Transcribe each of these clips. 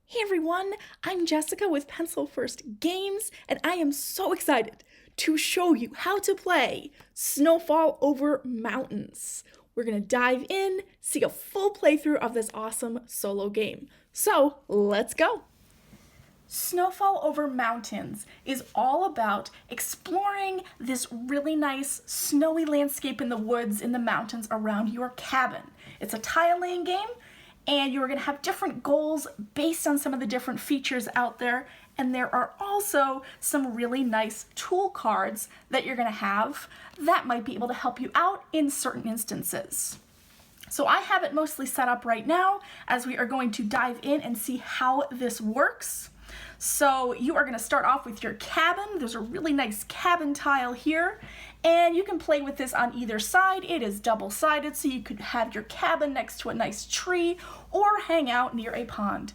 Hey everyone, I'm Jessica with Pencil First Games, and I am so excited to show you how to play Snowfall Over Mountains. We're gonna dive in, see a full playthrough of this awesome solo game. So let's go. Snowfall Over Mountains is all about exploring this really nice snowy landscape in the woods in the mountains around your cabin. It's a tile-laying game, and you're going to have different goals based on some of the different features out there, and there are also some really nice tool cards that you're going to have that might be able to help you out in certain instances. So I have it mostly set up right now as we are going to dive in and see how this works. So you are going to start off with your cabin. There's a really nice cabin tile here, and you can play with this on either side. It is double-sided, so you could have your cabin next to a nice tree or hang out near a pond.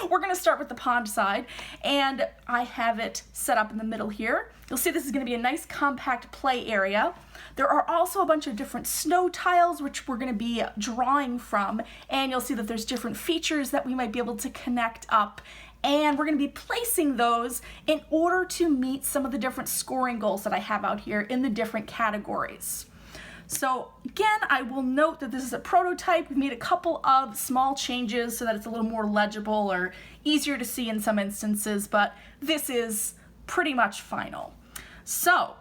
We're going to start with the pond side, and I have it set up in the middle here. You'll see this is going to be a nice compact play area. There are also a bunch of different snow tiles which we're going to be drawing from, and you'll see that there's different features that we might be able to connect up, and we're going to be placing those in order to meet some of the different scoring goals that I have out here in the different categories. So again, I will note that this is a prototype. We've made a couple of small changes so that it's a little more legible or easier to see in some instances, but this is pretty much final. So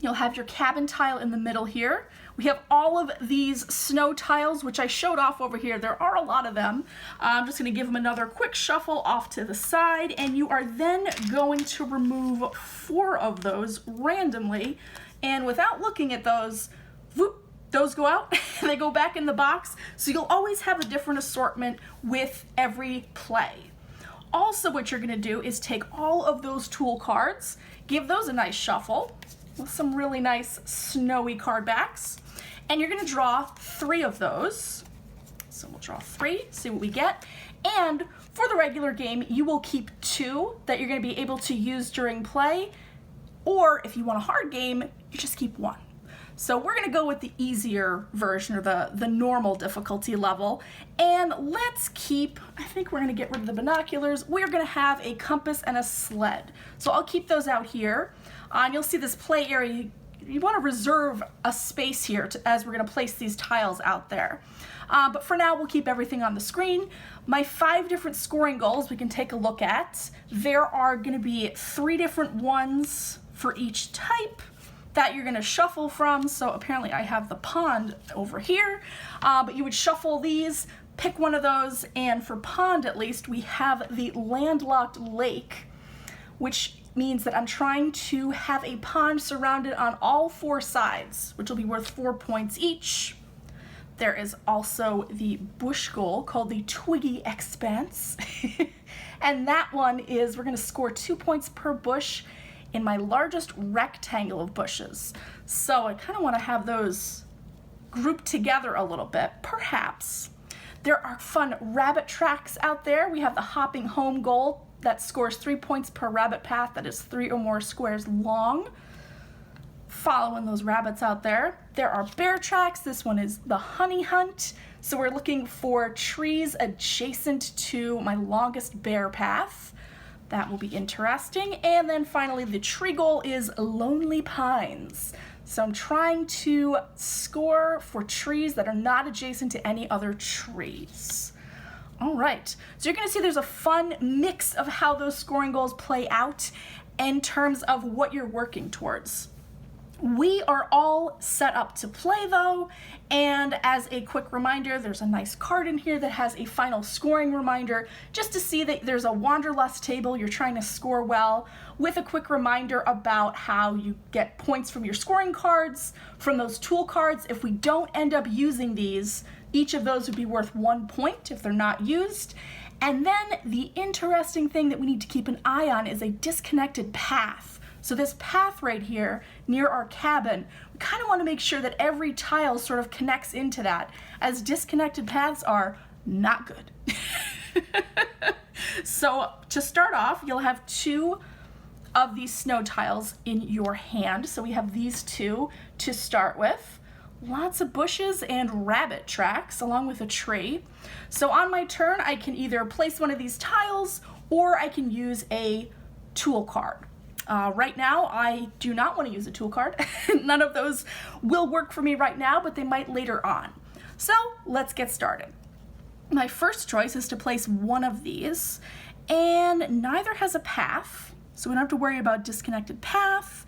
you'll have your cabin tile in the middle here. We have all of these snow tiles, which I showed off over here. There are a lot of them. I'm just going to give them another quick shuffle off to the side, and you are then going to remove 4 of those randomly, and without looking at those, whoop, those go out, they go back in the box, so you'll always have a different assortment with every play. Also, what you're going to do is take all of those tool cards, give those a nice shuffle with some really nice snowy card backs, and you're going to draw 3 of those. So we'll draw 3, see what we get. And for the regular game, you will keep 2 that you're going to be able to use during play, or if you want a hard game, you just keep 1. So we're going to go with the easier version, or the normal difficulty level. And let's keep, I think we're going to get rid of the binoculars. We're going to have a compass and a sled. So I'll keep those out here. And you'll see this play area. You want to reserve a space here as we're going to place these tiles out there. But for now, we'll keep everything on the screen. My 5 different scoring goals we can take a look at. There are going to be 3 different ones for each type that you're going to shuffle from. So apparently I have the pond over here, but you would shuffle these, pick one of those, and for pond at least, we have the landlocked lake, which means that I'm trying to have a pond surrounded on all 4 sides, which will be worth 4 points each. There is also the bush goal called the Twiggy Expanse, and that one is we're going to score 2 points per bush in my largest rectangle of bushes. So I kind of want to have those grouped together a little bit, perhaps. There are fun rabbit tracks out there. We have the hopping home goal that scores 3 points per rabbit path that is 3 or more squares long. Following those rabbits out there. There are bear tracks. This one is the honey hunt. So we're looking for trees adjacent to my longest bear path. That will be interesting. And then finally, the tree goal is Lonely Pines. So I'm trying to score for trees that are not adjacent to any other trees. All right, so you're gonna see there's a fun mix of how those scoring goals play out in terms of what you're working towards. We are all set up to play though, and as a quick reminder, there's a nice card in here that has a final scoring reminder just to see that there's a wanderlust table, you're trying to score well, with a quick reminder about how you get points from your scoring cards, from those tool cards. If we don't end up using these, each of those would be worth 1 point if they're not used. And then the interesting thing that we need to keep an eye on is a disconnected path. So this path right here near our cabin, we kind of want to make sure that every tile sort of connects into that, as disconnected paths are not good. So to start off, you'll have 2 of these snow tiles in your hand. So we have these 2 to start with. lots of bushes and rabbit tracks along with a tree. So on my turn, I can either place one of these tiles or I can use a tool card. Right now, I do not want to use a tool card. None of those will work for me right now, but they might later on. So let's get started. My first choice is to place one of these, and neither has a path, so we don't have to worry about disconnected path.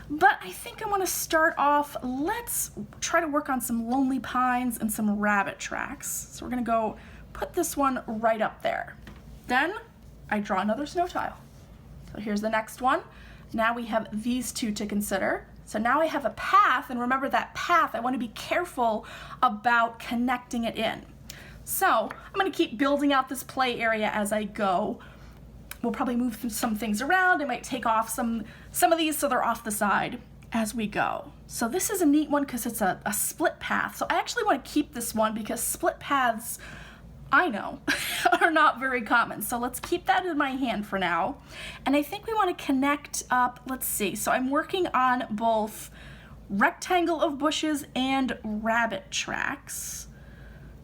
But I think I want to start off, let's try to work on some lonely pines and some rabbit tracks. So we're going to go put this one right up there. Then I draw another snow tile. So here's the next one. Now we have these two to consider. So now I have a path, and remember that path, I want to be careful about connecting it in. So I'm going to keep building out this play area as I go. We'll probably move some things around. I might take off some of these so they're off the side as we go. So this is a neat one because it's a split path. So I actually want to keep this one because split paths, I know, are not very common. So let's keep that in my hand for now. And I think we want to connect up, let's see. So I'm working on both rectangle of bushes and rabbit tracks.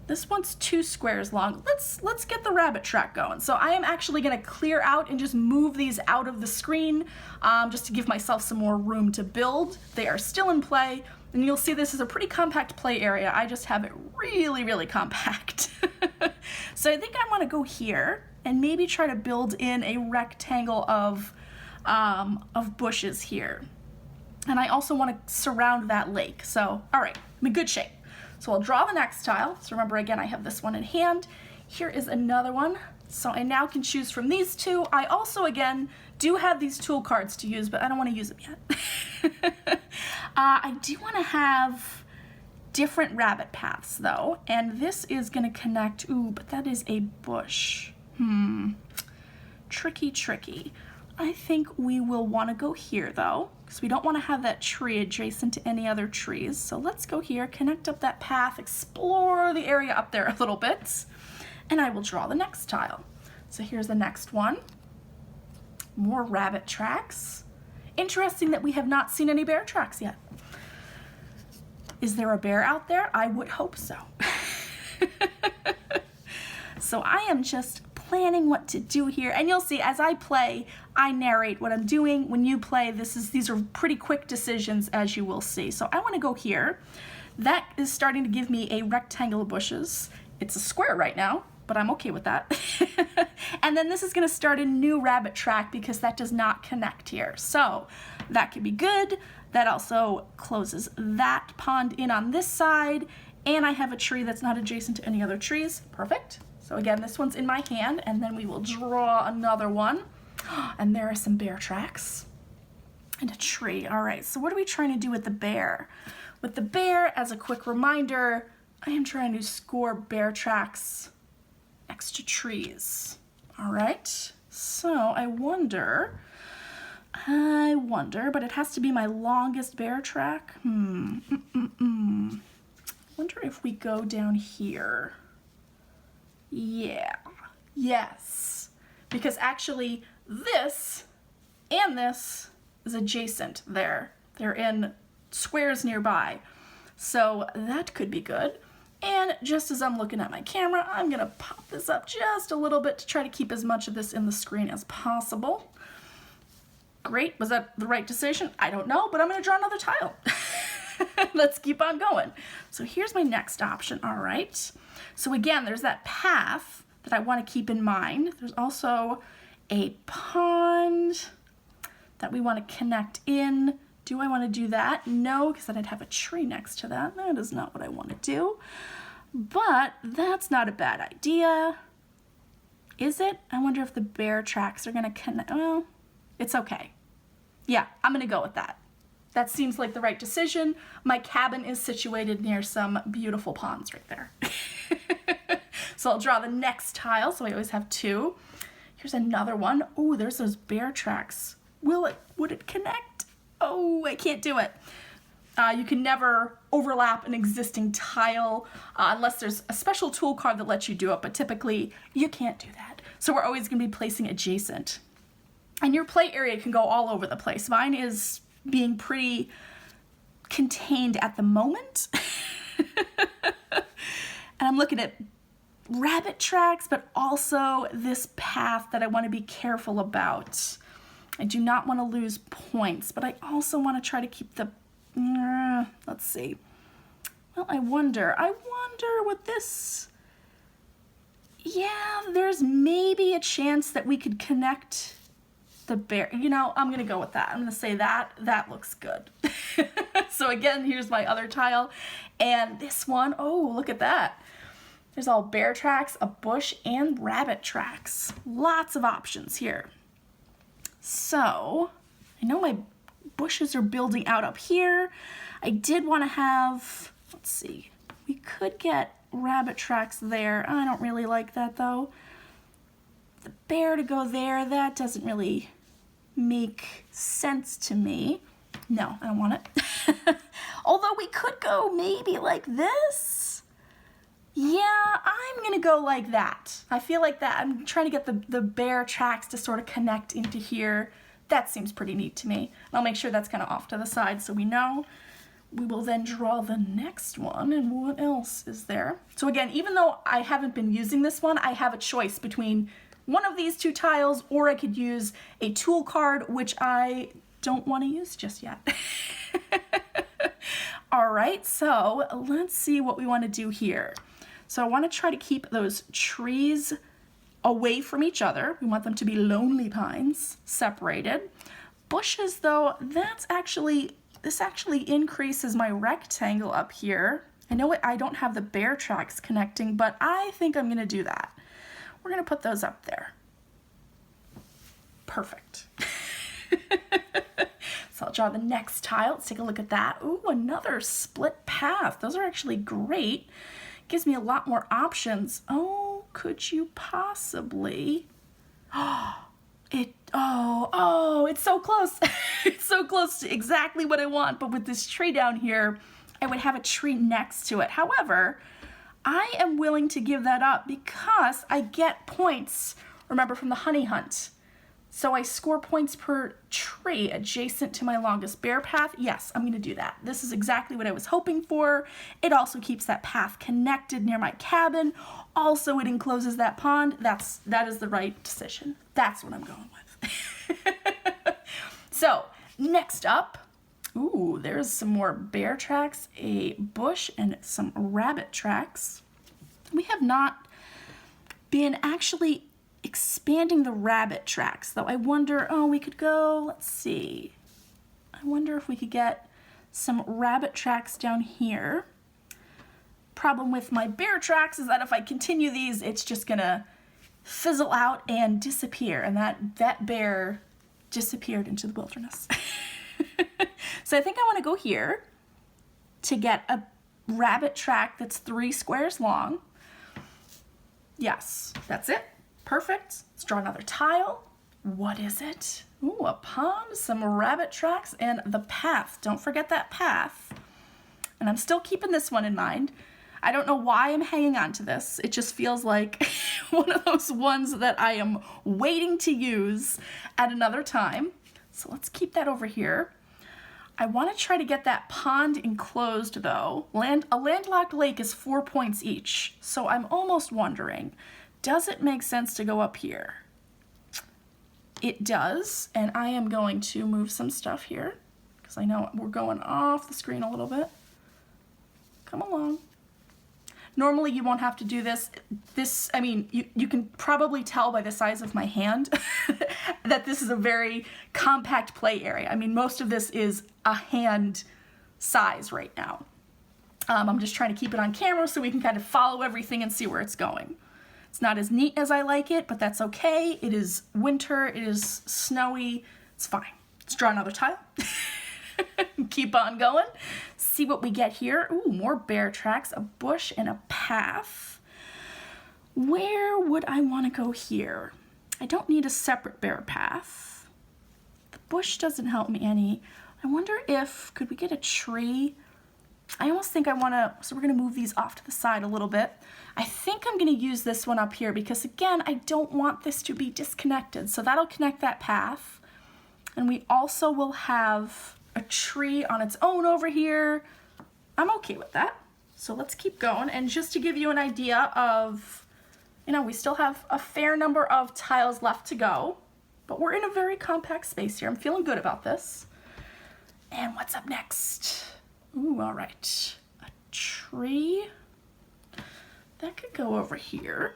This one's 2 squares long. Let's get the rabbit track going. So I am actually going to clear out and just move these out of the screen just to give myself some more room to build. They are still in play, and you'll see this is a pretty compact play area. I just have it really, really compact. So I think I want to go here and maybe try to build in a rectangle of bushes here. And I also want to surround that lake. So, all right, I'm in good shape. So I'll draw the next tile. So remember, again, I have this one in hand. Here is another one. So I now can choose from these two. I also, again, do have these tool cards to use, but I don't want to use them yet. I do want to have different rabbit paths, though. And this is going to connect, ooh, but that is a bush. Tricky, tricky. I think we will want to go here, though, because we don't want to have that tree adjacent to any other trees. So let's go here, connect up that path, explore the area up there a little bit, and I will draw the next tile. So here's the next one. More rabbit tracks. Interesting that we have not seen any bear tracks yet. Is there a bear out there? I would hope so. So I am just planning what to do here, and you'll see as I play, I narrate what I'm doing. When you play, these are pretty quick decisions, as you will see. So I want to go here. That is starting to give me a rectangle of bushes. It's a square right now, but I'm okay with that. And then this is going to start a new rabbit track because that does not connect here. So that could be good. That also closes that pond in on this side, and I have a tree that's not adjacent to any other trees. Perfect. So again, this one's in my hand, and then we will draw another one. And there are some bear tracks and a tree. All right, so what are we trying to do with the bear? With the bear, as a quick reminder, I am trying to score bear tracks next to trees. All right, so I wonder, but it has to be my longest bear track. Wonder if we go down here. Yeah, yes, because actually this and this is adjacent there. They're in squares nearby, so that could be good. And just as I'm looking at my camera, I'm gonna pop this up just a little bit to try to keep as much of this in the screen as possible. Great, was that the right decision? I don't know, but I'm gonna draw another tile. Let's keep on going. So here's my next option, all right. So again, there's that path that I want to keep in mind. There's also a pond that we want to connect in. Do I want to do that? No, because then I'd have a tree next to that. That is not what I want to do. But that's not a bad idea. Is it? I wonder if the bear tracks are going to connect. Well, it's okay. Yeah, I'm going to go with that. That seems like the right decision. My cabin is situated near some beautiful ponds right there. So I'll draw the next tile, so I always have 2. Here's another one. Oh, there's those bear tracks. Would it connect? Oh, I can't do it. You can never overlap an existing tile unless there's a special tool card that lets you do it, but typically you can't do that. So we're always gonna be placing adjacent. And your play area can go all over the place. Mine is being pretty contained at the moment. And I'm looking at rabbit tracks, but also this path that I want to be careful about. I do not want to lose points, but I also want to try to keep the, let's see. Well, I wonder with this, yeah, there's maybe a chance that we could connect the bear. You know, I'm going to go with that. I'm going to say that looks good. So again, here's my other tile. And this one, oh, look at that. There's all bear tracks, a bush, and rabbit tracks. Lots of options here. So, I know my bushes are building out up here. I did want to have, let's see, we could get rabbit tracks there. I don't really like that though. The bear to go there, that doesn't really make sense to me. No, I don't want it. Although we could go maybe like this. Yeah, I'm gonna go like that. I feel like that. I'm trying to get the bear tracks to sort of connect into here. That seems pretty neat to me. And I'll make sure that's kind of off to the side so we know. We will then draw the next one, and what else is there? So again, even though I haven't been using this one, I have a choice between one of these two tiles, or I could use a tool card, which I don't want to use just yet. All right, so let's see what we want to do here. So I want to try to keep those trees away from each other. We want them to be lonely pines, separated. Bushes though, this actually increases my rectangle up here. I know I don't have the bear tracks connecting, but I think I'm gonna do that. We're gonna put those up there. Perfect. So I'll draw the next tile. Let's take a look at that. Ooh, another split path. Those are actually great. Gives me a lot more options. Oh, could you possibly? It's so close. It's so close to exactly what I want, but with this tree down here, I would have a tree next to it. However, I am willing to give that up because I get points, remember, from the honey hunt. So I score points per tree adjacent to my longest bear path. Yes, I'm gonna do that. This is exactly what I was hoping for. It also keeps that path connected near my cabin. Also, it encloses that pond. That is the right decision. That's what I'm going with. So, next up, ooh, there's some more bear tracks, a bush, and some rabbit tracks. We have not been actually expanding the rabbit tracks, though. I wonder, we could go, let's see. I wonder if we could get some rabbit tracks down here. Problem with my bear tracks is that if I continue these, it's just gonna fizzle out and disappear, and that bear disappeared into the wilderness. So I think I want to go here to get a rabbit track that's 3 squares long. Yes, that's it. Perfect. Let's draw another tile. What is it? Ooh, a pond, some rabbit tracks, and the path. Don't forget that path. And I'm still keeping this one in mind. I don't know why I'm hanging on to this. It just feels like one of those ones that I am waiting to use at another time. So let's keep that over here. I want to try to get that pond enclosed though. A landlocked lake is 4 points each. So I'm almost wondering, does it make sense to go up here? It does, and I am going to move some stuff here because I know we're going off the screen a little bit. Come along. Normally you won't have to do this. I mean, you can probably tell by the size of my hand that this is a very compact play area. I mean, most of this is a hand size right now. I'm just trying to keep it on camera so we can kind of follow everything and see where it's going. It's not as neat as I like it, but that's okay. It is winter, it is snowy, it's fine. Let's draw another tile. Keep on going. See what we get here. Ooh, more bear tracks, a bush, and a path. Where would I want to go here? I don't need a separate bear path. The bush doesn't help me any. I wonder if, could we get a tree? I almost think I want to, so we're going to move these off to the side a little bit. I think I'm going to use this one up here because, again, I don't want this to be disconnected. So that'll connect that path. And we also will have a tree on its own over here. I'm okay with that. So let's keep going. And just to give you an idea of, you know, we still have a fair number of tiles left to go, but we're in a very compact space here. I'm feeling good about this. And what's up next? Ooh, all right. A tree. That could go over here.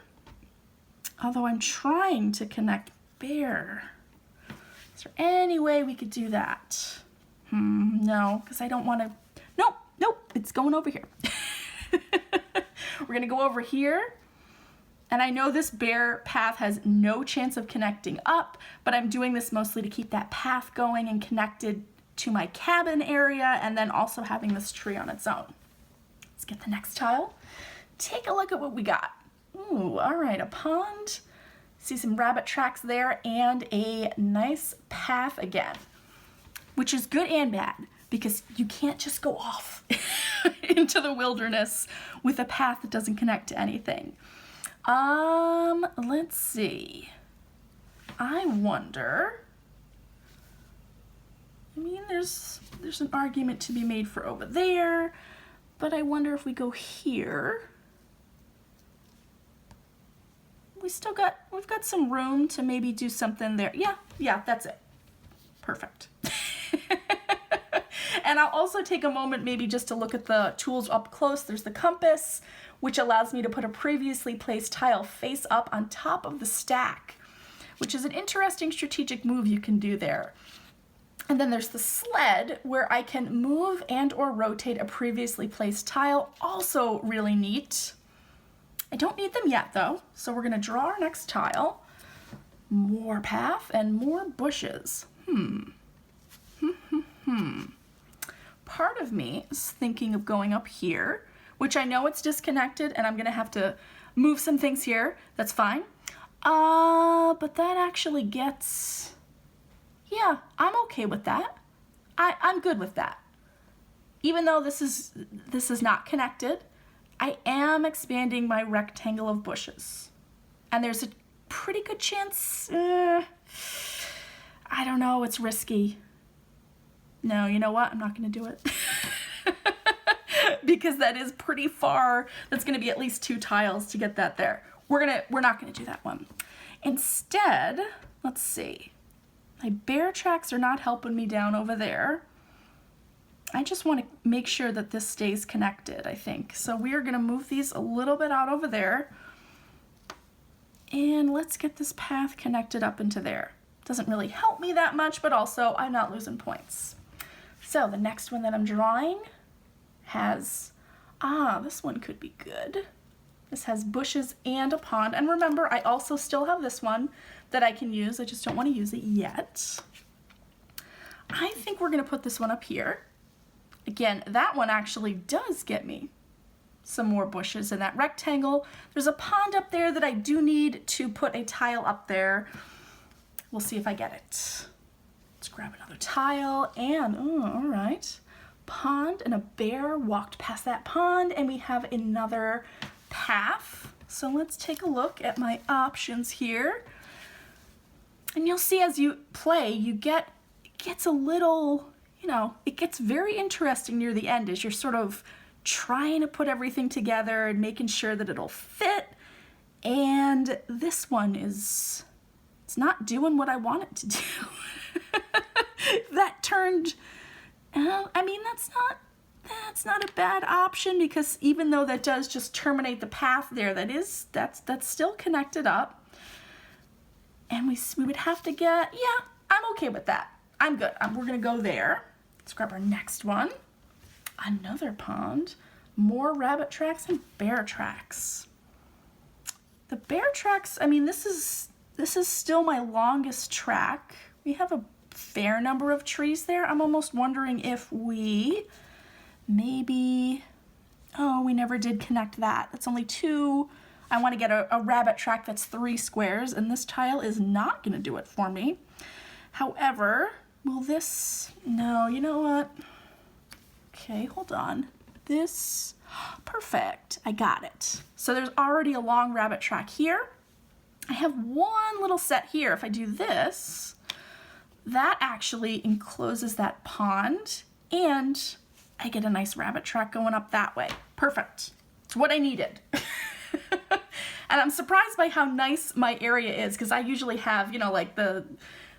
Although I'm trying to connect bear. Is there any way we could do that? No, because I don't want to. Nope, it's going over here. We're gonna go over here. And I know this bear path has no chance of connecting up, but I'm doing this mostly to keep that path going and connected to my cabin area, and then also having this tree on its own. Let's get the next tile. Take a look at what we got. Ooh, all right, a pond. See some rabbit tracks there and a nice path again, which is good and bad because you can't just go off into the wilderness with a path that doesn't connect to anything. Let's see. I wonder, I mean, there's an argument to be made for over there, but I wonder if we go here. We've got some room to maybe do something there. Yeah, that's it. Perfect. And I'll also take a moment maybe just to look at the tools up close. There's the compass, which allows me to put a previously placed tile face up on top of the stack, which is an interesting strategic move you can do there. And then there's the sled, where I can move and or rotate a previously placed tile, also really neat. I don't need them yet though, so we're gonna draw our next tile. More path and more bushes. Part of me is thinking of going up here, which I know it's disconnected and I'm gonna have to move some things here. That's fine. But that actually gets, yeah, I'm okay with that. I'm good with that. Even though this is not connected, I am expanding my rectangle of bushes. And there's a pretty good chance, I don't know, it's risky. No, you know what? I'm not gonna do it. Because that is pretty far. That's gonna be at least 2 tiles to get that there. We're not gonna do that one. Instead, let's see. My bear tracks are not helping me down over there. I just want to make sure that this stays connected, I think. So we are gonna move these a little bit out over there. And let's get this path connected up into there. Doesn't really help me that much, but also I'm not losing points. So the next one that I'm drawing has, this one could be good. This has bushes and a pond. And remember, I also still have this one that I can use. I just don't want to use it yet. I think we're gonna put this one up here. Again, that one actually does get me some more bushes in that rectangle. There's a pond up there that I do need to put a tile up there. We'll see if I get it. Let's grab another tile and, all right. Pond and a bear walked past that pond and we have another path. So let's take a look at my options here. And you'll see as you play, it gets a little, it gets very interesting near the end as you're sort of trying to put everything together and making sure that it'll fit. And this one it's not doing what I want it to do. That turned, I mean, that's not a bad option because even though that does just terminate the path there, that's still connected up. And we would have to get, yeah, I'm okay with that. I'm good. We're gonna go there. Let's grab our next one. Another pond, more rabbit tracks and bear tracks. The bear tracks, I mean, this is still my longest track. We have a fair number of trees there. I'm almost wondering if we maybe, we never did connect that. That's only 2. I want to get a rabbit track that's 3 squares, and this tile is not going to do it for me. However, will this, no, you know what? Okay, hold on. This, perfect, I got it. So there's already a long rabbit track here. I have one little set here. If I do this, that actually encloses that pond, and I get a nice rabbit track going up that way. Perfect. It's what I needed. And I'm surprised by how nice my area is, because I usually have, you know, like the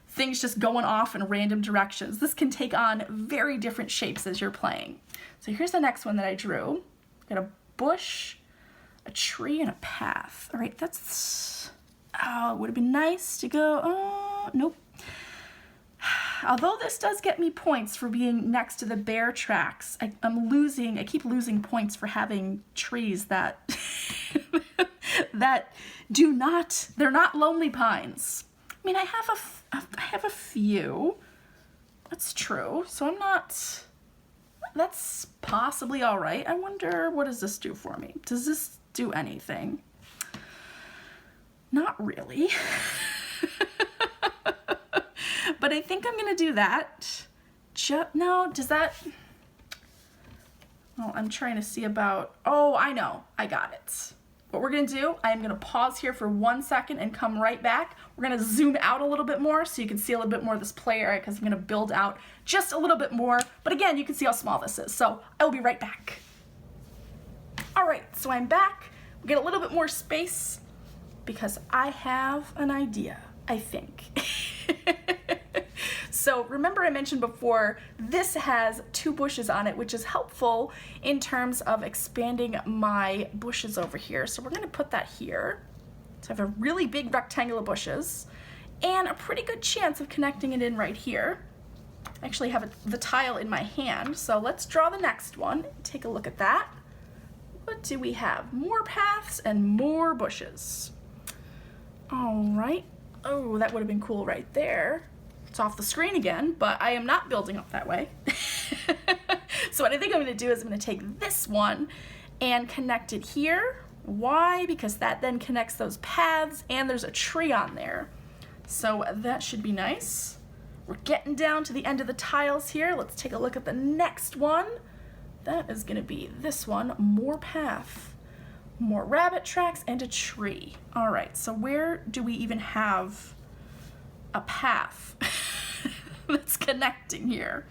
things just going off in random directions. This can take on very different shapes as you're playing. So here's the next one that I drew. Got a bush, a tree, and a path. All right, that's, oh, it would have been nice to go, nope. Although this does get me points for being next to the bear tracks, I keep losing points for having trees that, that they're not lonely pines. I mean, I have a few, that's true, so that's possibly all right. I wonder, what does this do for me? Does this do anything? Not really. But I think I'm gonna do that. No, does that, well, I'm trying to see about, oh, I know, I got it. What we're gonna do, I'm gonna pause here for 1 second and come right back. We're gonna zoom out a little bit more so you can see a little bit more of this play area, because I'm gonna build out just a little bit more. But again, you can see how small this is. So I will be right back. All right, so I'm back. We get a little bit more space because I have an idea, I think. So remember I mentioned before, this has 2 bushes on it, which is helpful in terms of expanding my bushes over here. So we're gonna put that here. So I have a really big rectangle of bushes and a pretty good chance of connecting it in right here. I actually have the tile in my hand, so let's draw the next one. Take a look at that. What do we have? More paths and more bushes. All right. Oh, that would have been cool right there. It's off the screen again, but I am not building up that way. So what I think I'm gonna do is I'm gonna take this one and connect it here. Why? Because that then connects those paths and there's a tree on there. So that should be nice. We're getting down to the end of the tiles here. Let's take a look at the next one. That is gonna be this one, more path, more rabbit tracks, and a tree. All right, so where do we even have a path that's connecting here?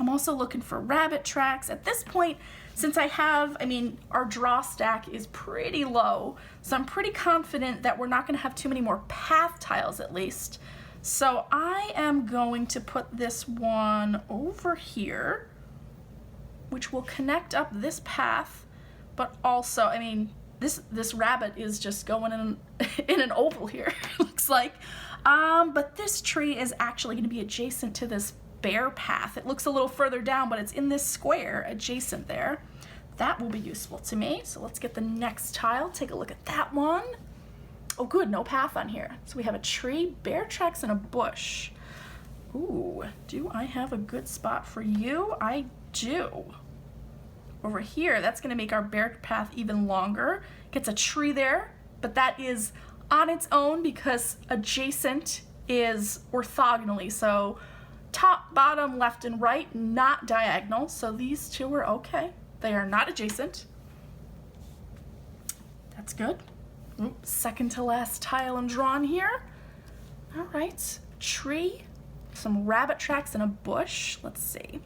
I'm also looking for rabbit tracks. At this point, since our draw stack is pretty low, so I'm pretty confident that we're not gonna have too many more path tiles at least. So I am going to put this one over here, which will connect up this path, but also, I mean, this rabbit is just going in an oval here, looks like. But this tree is actually gonna be adjacent to this bear path. It looks a little further down, but it's in this square adjacent there. That will be useful to me. So let's get the next tile, take a look at that one. Oh good, no path on here. So we have a tree, bear tracks, and a bush. Ooh, do I have a good spot for you? I do. Over here, that's gonna make our bear path even longer. Gets a tree there, but that is on its own because adjacent is orthogonally. So top, bottom, left, and right, not diagonal. So these two are okay. They are not adjacent. That's good. Second to last tile I'm drawn here. All right, tree, some rabbit tracks, and a bush. Let's see.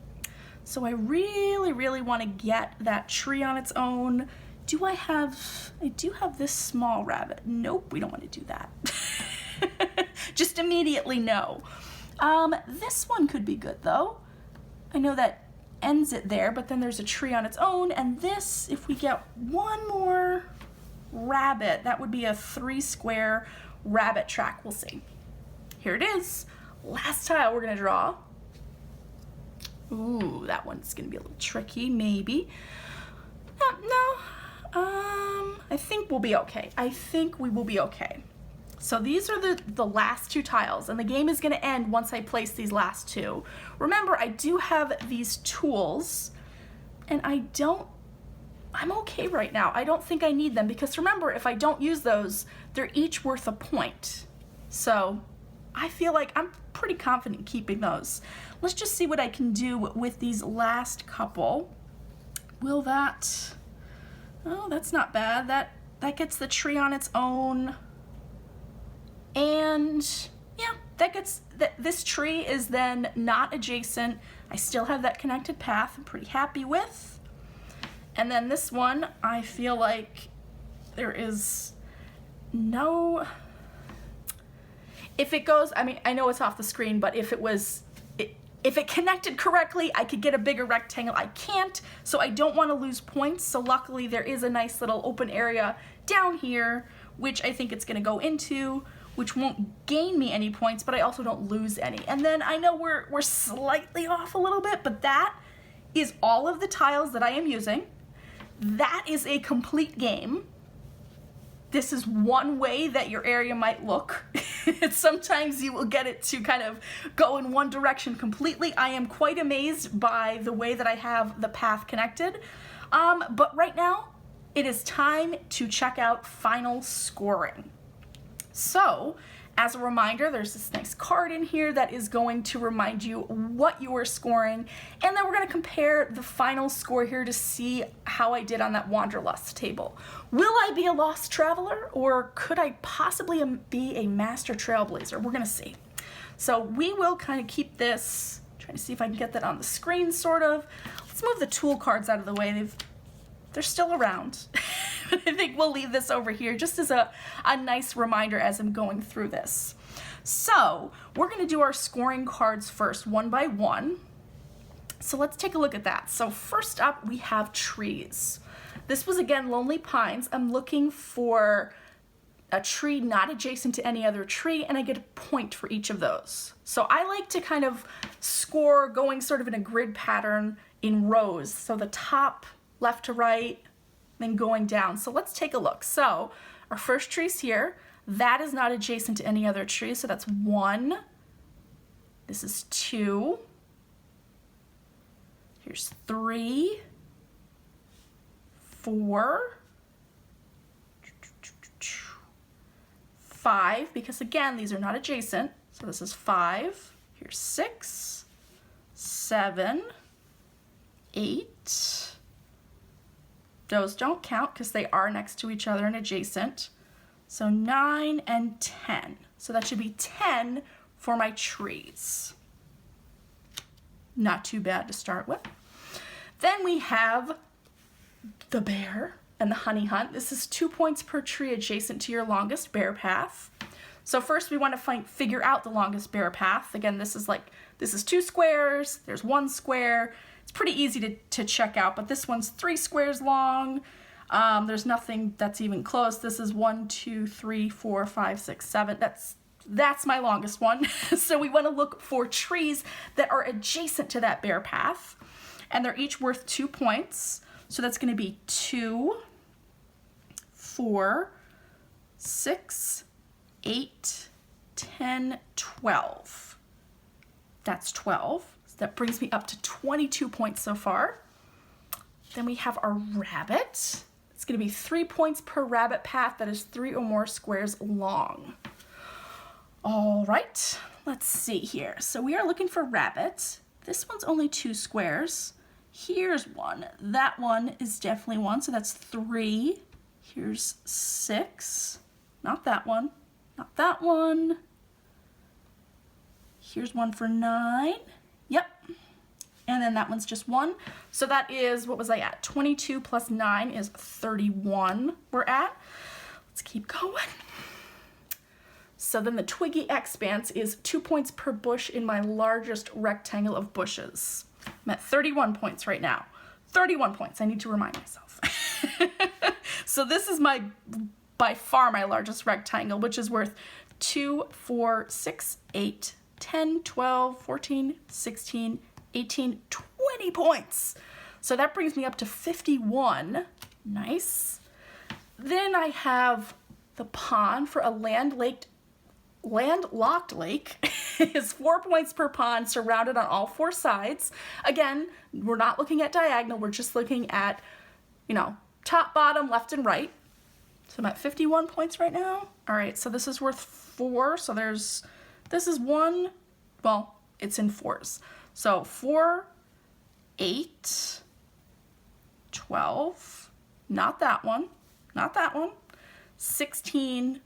So I really, really want to get that tree on its own. I do have this small rabbit. Nope, we don't want to do that. Just immediately no. This one could be good though. I know that ends it there, but then there's a tree on its own, and this, if we get one more rabbit, that would be a 3 square rabbit track. We'll see. Here it is. Last tile we're gonna draw. Ooh, that one's gonna be a little tricky, maybe. No, I think we'll be okay. I think we will be okay. So these are the last 2 tiles, and the game is gonna end once I place these last 2. Remember, I do have these tools, and I'm okay right now. I don't think I need them, because remember, if I don't use those, they're each worth a point. So I feel like I'm pretty confident keeping those. Let's just see what I can do with these last couple. Will that, oh, that's not bad. That gets the tree on its own. And yeah, this tree is then not adjacent. I still have that connected path I'm pretty happy with. And then this one, I feel like there is no, if it goes, I mean, I know it's off the screen, but if it connected correctly, I could get a bigger rectangle. I can't, so I don't want to lose points. So luckily there is a nice little open area down here, which I think it's gonna go into, which won't gain me any points, but I also don't lose any. And then I know we're slightly off a little bit, but that is all of the tiles that I am using. That is a complete game. This is one way that your area might look. Sometimes you will get it to kind of go in one direction completely. I am quite amazed by the way that I have the path connected. But right now, it is time to check out final scoring. So, as a reminder, there's this nice card in here that is going to remind you what you are scoring, and then we're going to compare the final score here to see how I did on that Wanderlust table. Will I be a lost traveler, or could I possibly be a master trailblazer? We're going to see. So we will kind of keep this, trying to see if I can get that on the screen, sort of. Let's move the tool cards out of the way. They're still around. I think we'll leave this over here just as a nice reminder as I'm going through this. So we're going to do our scoring cards first, one by one. So let's take a look at that. So first up, we have trees. This was, again, Lonely Pines. I'm looking for a tree not adjacent to any other tree, and I get a point for each of those. So I like to kind of score going sort of in a grid pattern in rows. So the top, left to right, then going down. So let's take a look. So our first tree's here. That is not adjacent to any other tree, so that's 1. This is 2. Here's 3, 4, 5, because again, these are not adjacent. So this is 5. Here's 6, 7, 8. Those don't count because they are next to each other and adjacent. So 9 and 10. So that should be 10 for my trees. Not too bad to start with. Then we have the bear and the honey hunt. This is 2 points per tree adjacent to your longest bear path. So first we want to figure out the longest bear path. Again, this is 2 squares, there's 1 square. It's pretty easy to check out, but this one's 3 squares long. There's nothing that's even close. This is 1, 2, 3, 4, 5, 6, 7. That's my longest one. So we want to look for trees that are adjacent to that bear path, and they're each worth 2 points. So that's going to be 2, 4, 6, 8, 10, 12. That's 12. So that brings me up to 22 points so far. Then we have our rabbit. It's going to be 3 points per rabbit path that is 3 or more squares long. All right, let's see here. So we are looking for rabbit. This one's only 2 squares. Here's 1. That one is definitely 1, so that's 3. Here's 6. Not that one. Not that one. Here's 1 for 9. Yep. And then that one's just 1. So that is, what was I at? 22 plus 9 is 31 we're at. Let's keep going. So then the twiggy expanse is 2 points per bush in my largest rectangle of bushes. I'm at 31 points right now. 31 points, I need to remind myself. So this is by far my largest rectangle, which is worth 2, 4, 6, 8, 10, 12, 14, 16, 18, 20 points. So that brings me up to 51. Nice. Then I have the pond for a landlocked lake is 4 points per pond, surrounded on all 4 sides. Again, we're not looking at diagonal, we're just looking at, top, bottom, left, and right. So I'm at 51 points right now. All right, so this is worth 4. So this is 1, well, it's in 4s. So 4, 8, 12, not that one, 16,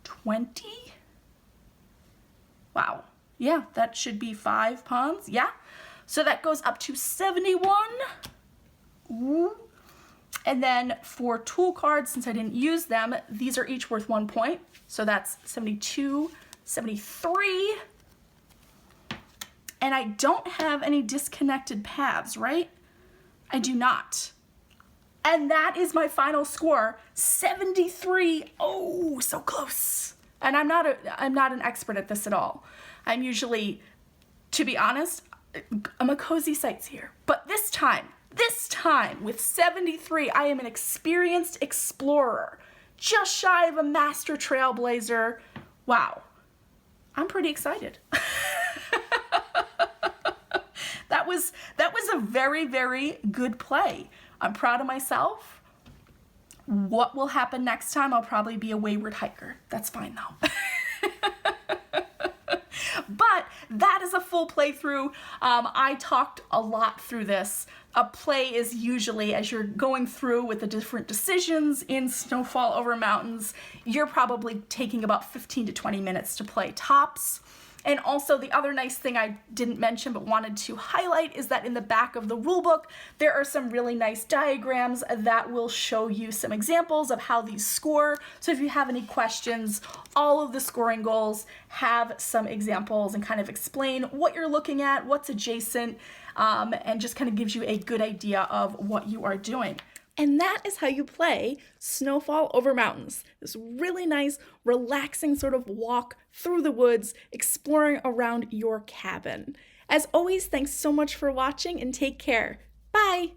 20, Wow. Yeah, that should be 5 pawns. Yeah. So that goes up to 71. Ooh. And then for tool cards, since I didn't use them, these are each worth 1 point. So that's 72, 73. And I don't have any disconnected paths, right? I do not. And that is my final score, 73. Oh, so close. And I'm not an expert at this at all. I'm usually, to be honest, I'm a cozy sightseer. But this time, with 73, I am an experienced explorer, just shy of a master trailblazer. Wow, I'm pretty excited. That was a very, very good play. I'm proud of myself. What will happen next time? I'll probably be a wayward hiker. That's fine though. But that is a full playthrough. I talked a lot through this. A play is usually, as you're going through with the different decisions in Snowfall Over Mountains, you're probably taking about 15 to 20 minutes to play tops. And also the other nice thing I didn't mention but wanted to highlight is that in the back of the rulebook, there are some really nice diagrams that will show you some examples of how these score. So if you have any questions, all of the scoring goals have some examples and kind of explain what you're looking at, what's adjacent, and just kind of gives you a good idea of what you are doing. And that is how you play Snowfall Over Mountains. This really nice, relaxing sort of walk through the woods, exploring around your cabin. As always, thanks so much for watching and take care. Bye!